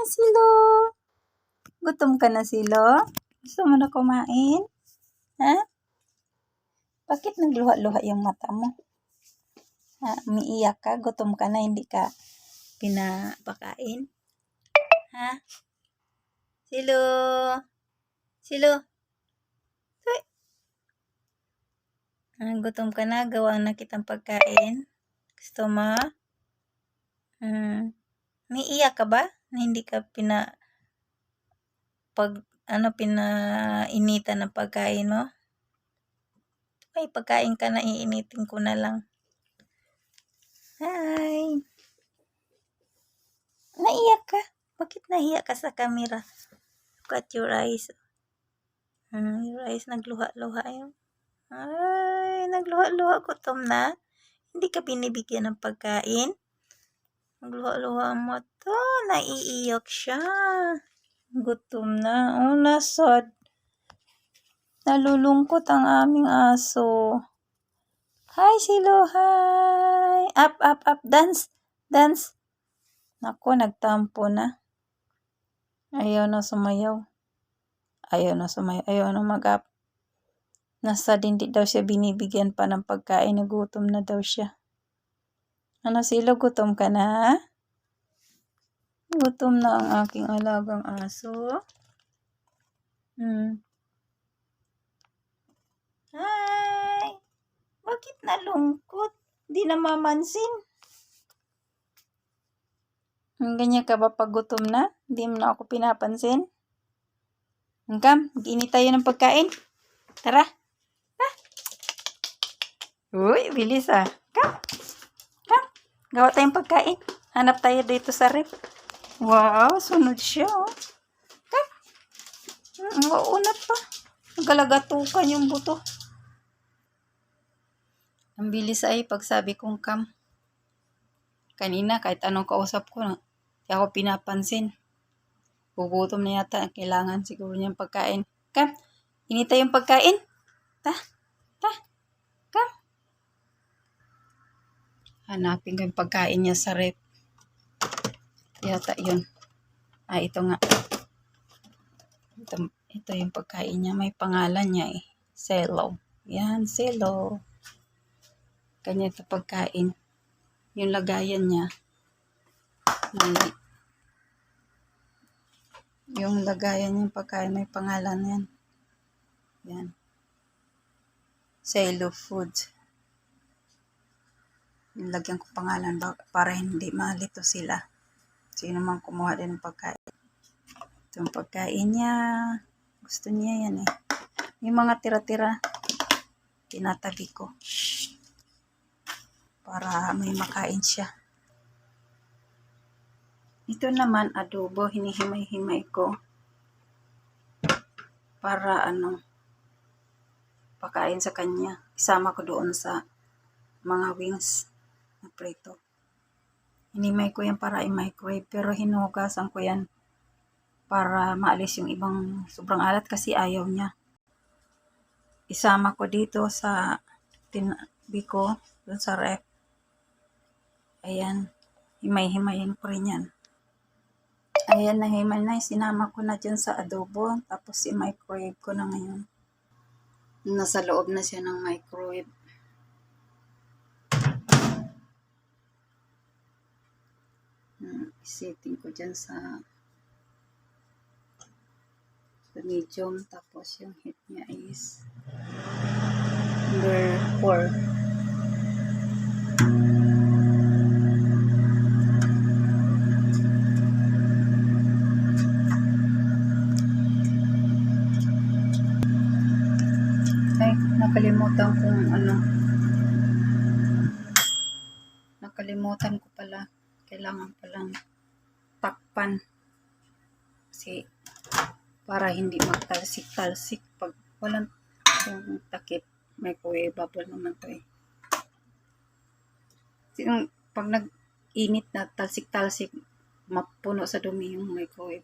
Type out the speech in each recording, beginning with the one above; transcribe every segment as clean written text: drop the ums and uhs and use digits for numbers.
Silo? Gutom ka na, Silo? Gusto mo na kumain? Ha? Bakit nagluha-luha yung mata mo? Ha? Umiiyak ka? Gutom ka na, hindi ka pinapakain? Ha? Silo? Silo? Gutom ka na? Gawa na kitang pagkain? Gusto mo? Umiiyak ka ba? Na hindi ka pinainitan ng pagkain mo? Ay, pagkain ka na, iinitin ko na lang. Hi! Naiyak ka? Bakit naiyak ka sa camera? Look at your eyes. Your eyes nagluha-luha yun. Ay, nagluha-luha, gutom na. Hindi ka binibigyan ng pagkain. Nagluha-luha mo to. Naiiyak siya. Gutom na. Oh, nasad. Nalulungkot ang aming aso. Hi, Silo. Hi. Up, up, up. Dance. Dance. Naku, nagtampo na. Ayaw na sumayaw. Ayaw na sumayaw. Ayaw na mag-up. Nasa hindi daw siya binibigyan pa ng pagkain. Nagutom na daw siya. Ano, Silo? Gutom ka na? Gutom na ang aking alagang aso. Hi! Bakit nalungkot? Di na mamansin. Ganyan ka ba pag gutom na? Di mo na ako pinapansin? Kam, mag-init tayo ng pagkain. Tara. Ha? Uy, bilis ah. Kam. Kam. Gawa tayong pagkain. Hanap tayo dito sa ref. Wow, sunod siya oh. Kam. Maunat pa. Galagatukan yung buto. Ang bilis ay pagsabi kong kam. Kanina kahit anong kausap ko na, di ako pinapansin. Gugutom na yata. Kailangan siguro niyang pagkain. Kam, inita yung pagkain. Ta. Kam. Hanapin ko yung pagkain niya sa rep. Yata yun. Ito nga. Ito yung pagkain niya. May pangalan niya eh. Selo. Yan, Selo. Kanya ito pagkain. Yung lagayan niya. Yung lagayan niya pagkain. May pangalan yan. Yan. Selo food. Nilagyan ko pangalan para hindi malito sila. Sino man kumuha din ng pagkain. Itong pagkain niya. Gusto niya yan eh. Yung mga tira-tira. Tinatabi ko. Para may makain siya. Ito naman adobo. Hinihimay-himay ko. Para pakain sa kanya. Isama ko doon sa mga wings na prito. Hinimay ko yan para i-microwave. Pero hinugasan ko yan para maalis yung ibang sobrang alat kasi ayaw niya. Isama ko dito sa tinabi ko doon sa ref. Ayan. Himay-himayin ko rin yan. Ayan, nahimay na. Sinama ko na dyan sa adobo. Tapos i-microwave ko na ngayon. Nasa loob na siya ng microwave. Isetting ko dyan sa medium. Tapos yung heat niya is number 4. Nakalimutan ko pala. Kailangan palang takpan. Kasi para hindi magtalsik-talsik. Pag walang yung takip, microwavable naman to eh. Kasi pag nag-init na talsik-talsik, mapuno sa dumi yung microwave.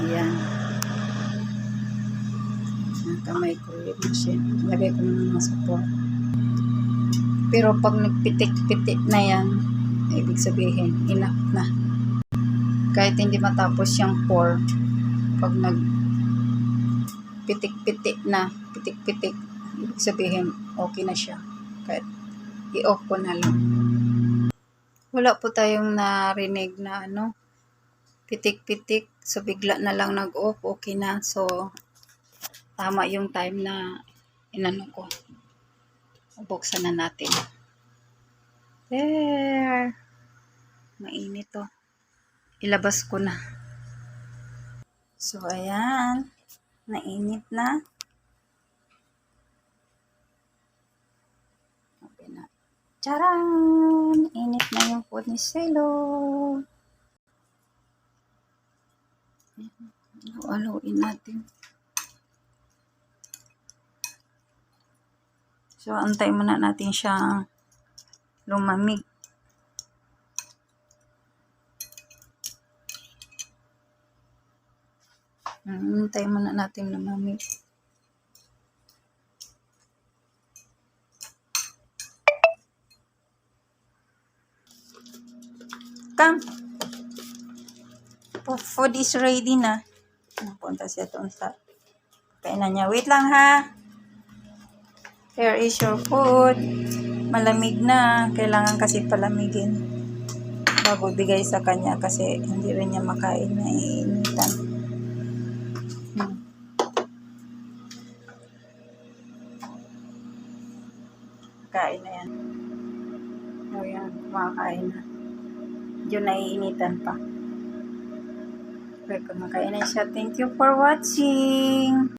Ayan. Naka-microwave na siya. Lagay ko naman sa pot. Pero pag nagpitik-pitik na yan, ibig sabihin, enough na. Kahit hindi matapos yung 4, pag pitik-pitik na, pitik-pitik, ibig sabihin, okay na siya. Kahit i-off ko na lang. Wala po tayong narinig na pitik-pitik. So, bigla na lang nag-off, okay na. So, tama yung time na ko. Buksan na natin. There. Mainit to. Ilabas ko na. So, ayan. Nainit na. Okay na. Charan! Init na yung food ni Silo. Haluin natin. So, antay muna natin siyang lumamig. Antay muna natin lumamig. Come. Food is ready na. Napunta siya doon sa kainan niya. Wait lang ha. Here is your food. Malamig na. Kailangan kasi palamigin bago bigay sa kanya kasi hindi rin niya makain na iinitan. Kain na yan. Ayan, kumakain na. Diyan naiinitan pa. Okay, kumakain na siya. Thank you for watching.